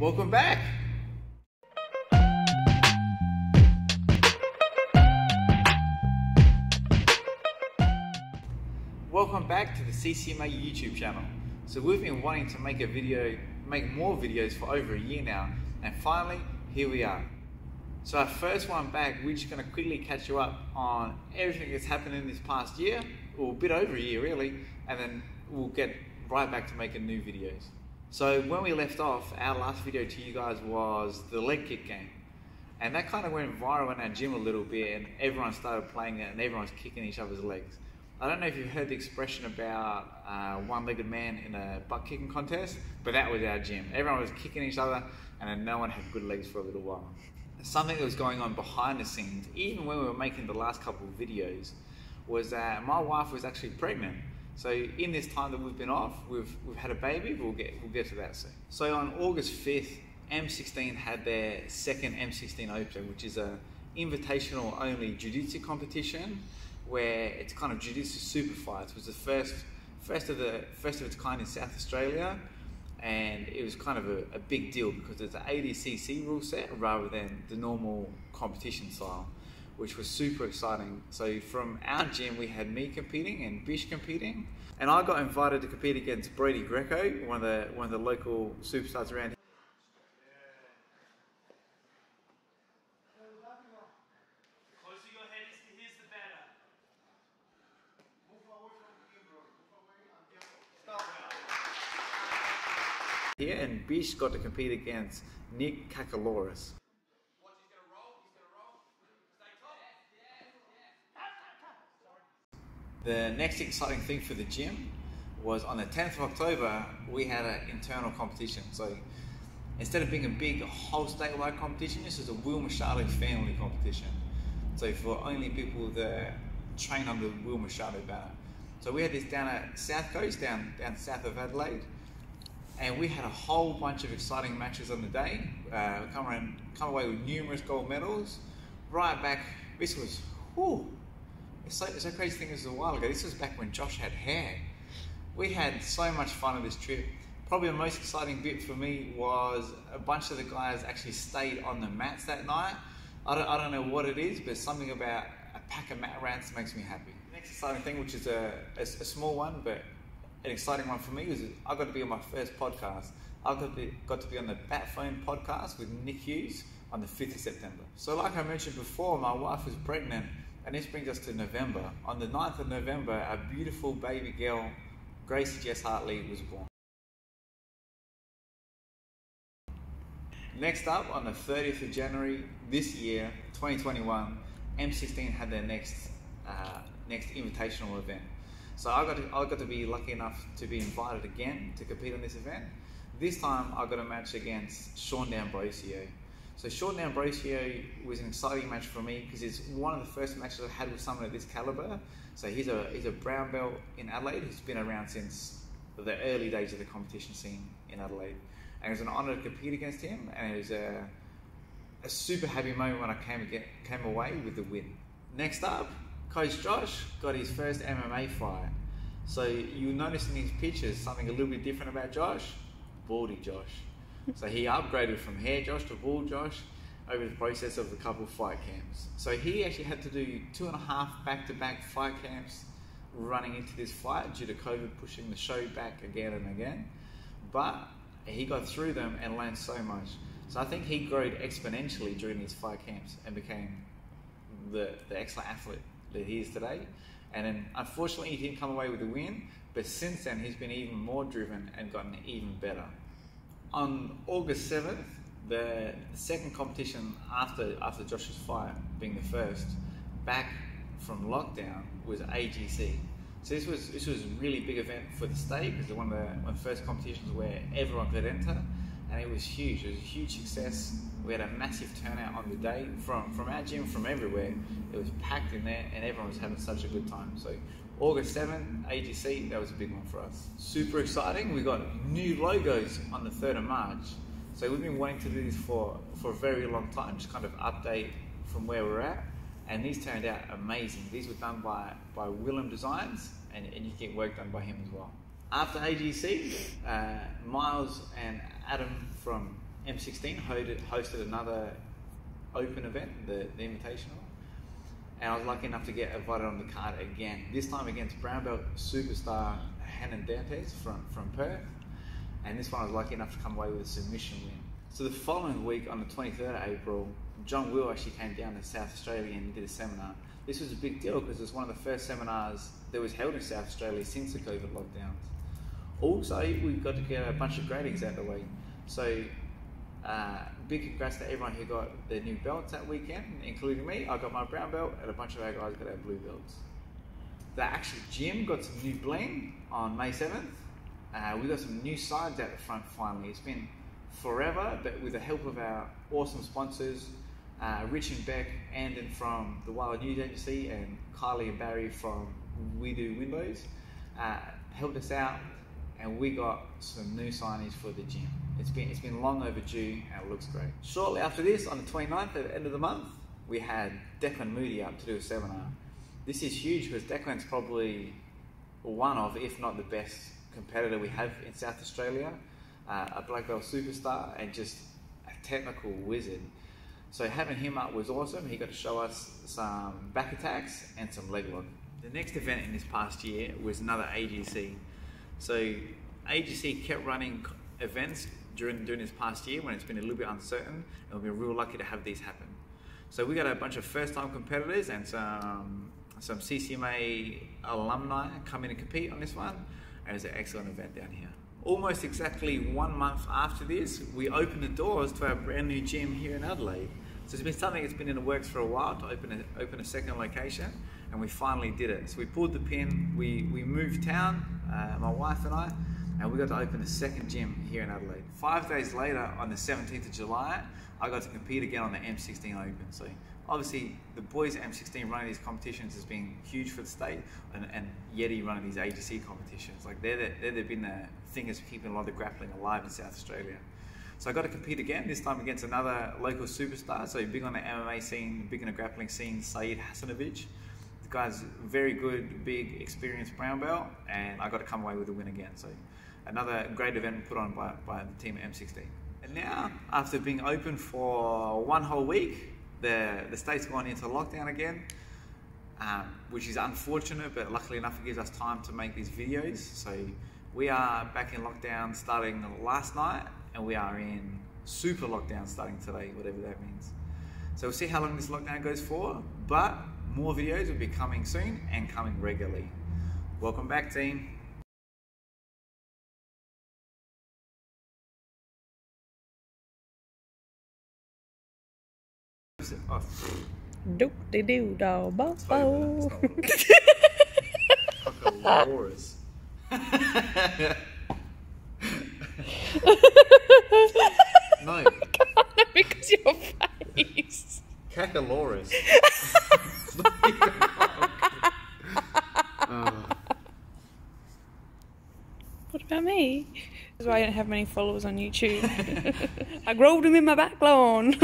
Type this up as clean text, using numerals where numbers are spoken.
Welcome back. Welcome back to the CCMA YouTube channel. So we've been wanting to make more videos for over a year now, and finally, here we are. So our first one back, we're just going to quickly catch you up on everything that's happened in this past year, or a bit over a year really, and then we'll get right back to making new videos. So when we left off, our last video to you guys was the leg kick game. And that kind of went viral in our gym a little bit, and everyone started playing it and everyone's kicking each other's legs. I don't know if you've heard the expression about one-legged man in a butt kicking contest, but that was our gym. Everyone was kicking each other and then no one had good legs for a little while. Something that was going on behind the scenes, even when we were making the last couple of videos, was that my wife was actually pregnant. So in this time that we've been off, we've had a baby, but we'll get to that soon. So on August 5th, M16 had their second M16 Open, which is a invitational only jiu-jitsu competition where it's kind of jiu-jitsu super fights. It was the first of its kind in South Australia, and it was kind of a big deal because it's an 80cc rule set rather than the normal competition style, which was super exciting. So from our gym, we had me competing and Bish competing, and I got invited to compete against Brady Greco, one of the local superstars around here. Here, and Bish got to compete against Nick Kakaloris. The next exciting thing for the gym was on the 10th of October, we had an internal competition. So instead of being a big whole statewide competition, this was a Will Machado family competition. So for only people that train under the Will Machado banner. So we had this down at South Coast, down south of Adelaide. And we had a whole bunch of exciting matches on the day. Come away with numerous gold medals. Right back, this was, whew, it's so crazy to think this was a while ago. This was back when Josh had hair. We had so much fun on this trip. Probably the most exciting bit for me was a bunch of the guys actually stayed on the mats that night. I don't know what it is, but something about a pack of mat rats makes me happy. The next exciting thing, which is a small one, but an exciting one for me, was I got to be on my first podcast. I got to be on the Bat Phone podcast with Nick Hughes on the 5th of September. So like I mentioned before, my wife was pregnant, and this brings us to November. On the 9th of November, a beautiful baby girl, Gracie Jess Hartley, was born. Next up, on the 30th of January this year, 2021, M16 had their next invitational event. So I got to be lucky enough to be invited again to compete on this event. This time I got a match against Sean D'Ambrosio. So Sean D'Ambrosio was an exciting match for me because it's one of the first matches I've had with someone of this caliber. So he's a brown belt in Adelaide who's been around since the early days of the competition scene in Adelaide. And it was an honour to compete against him, and it was a super happy moment when I came away with the win. Next up, Coach Josh got his first MMA fight. So you'll notice in his pictures something a little bit different about Josh, Baldy Josh. So he upgraded from hair Josh to bald Josh over the process of a couple of fight camps. So he actually had to do 2.5 back-to-back fight camps running into this fight due to COVID pushing the show back again and again. But he got through them and learned so much. So I think he grew exponentially during these fight camps and became the excellent athlete that he is today. And then unfortunately he didn't come away with the win, but since then he's been even more driven and gotten even better. On August 7th, the second competition after Josh's fight, being the first, back from lockdown, was AGC. So this was a really big event for the state because it was one of the first competitions where everyone could enter, and it was huge. It was a huge success. We had a massive turnout on the day from our gym, from everywhere. It was packed in there and everyone was having such a good time. So August 7th, AGC, that was a big one for us. Super exciting. We got new logos on the 3rd of March. So we've been wanting to do this for a very long time, just kind of update from where we're at. And these turned out amazing. These were done by Willem Designs, and you can get work done by him as well. After AGC, Miles and Adam from M16 hosted another open event, the Invitational, and I was lucky enough to get invited on the card again. This time against brown belt superstar Hannon Dantes from Perth, and this one I was lucky enough to come away with a submission win. So the following week, on the 23rd of April, John Will actually came down to South Australia and did a seminar. This was a big deal because it was one of the first seminars that was held in South Australia since the COVID lockdowns. Also, we got to get a bunch of gradings out of the way. So big congrats to everyone who got their new belts that weekend, including me. I got my brown belt and a bunch of our guys got our blue belts. The actual gym got some new bling on May 7th. We got some new sides out the front finally. It's been forever, but with the help of our awesome sponsors, Rich and Beck, Andon from the Wild News Agency, and Kylie and Barry from We Do Windows, helped us out, and we got some new signage for the gym. It's been long overdue, and it looks great. Shortly after this, on the 29th, at the end of the month, we had Declan Moody up to do a seminar. This is huge because Declan's probably one of, if not the best competitor we have in South Australia, a black belt superstar and just a technical wizard. So having him up was awesome. He got to show us some back attacks and some leg lock. The next event in this past year was another AGC. So AGC kept running events during this past year when it's been a little bit uncertain, and we've been real lucky to have these happen. So we got a bunch of first-time competitors and some CCMA alumni come in and compete on this one, and it was an excellent event down here. Almost exactly 1 month after this, we opened the doors to our brand new gym here in Adelaide. So it's been something that's been in the works for a while to open a second location, and we finally did it. So we pulled the pin, we moved town, my wife and I, and we got to open a second gym here in Adelaide. 5 days later, on the 17th of July, I got to compete again on the M16 Open. So obviously the boys at M16 running these competitions has been huge for the state, and Yeti running these AGC competitions. Like they've been the thing that's keeping a lot of the grappling alive in South Australia. So I got to compete again, this time against another local superstar. So big on the MMA scene, big in the grappling scene, Saeed Hasanovich. The guy's very good, big, experienced brown belt, and I got to come away with a win again. So another great event put on by the team at M16. And now, after being open for 1 whole week, the state's gone into lockdown again, which is unfortunate, but luckily enough it gives us time to make these videos. So we are back in lockdown starting last night, and we are in super lockdown starting today, whatever that means. So we'll see how long this lockdown goes for, but more videos will be coming soon and coming regularly. Welcome back, team. Oh. Doop-de-doo-da-bo-bo. Cockaloris. No. Because your face. Cacaloris. What about me? That's why I don't have many followers on YouTube. I growed them in my back lawn.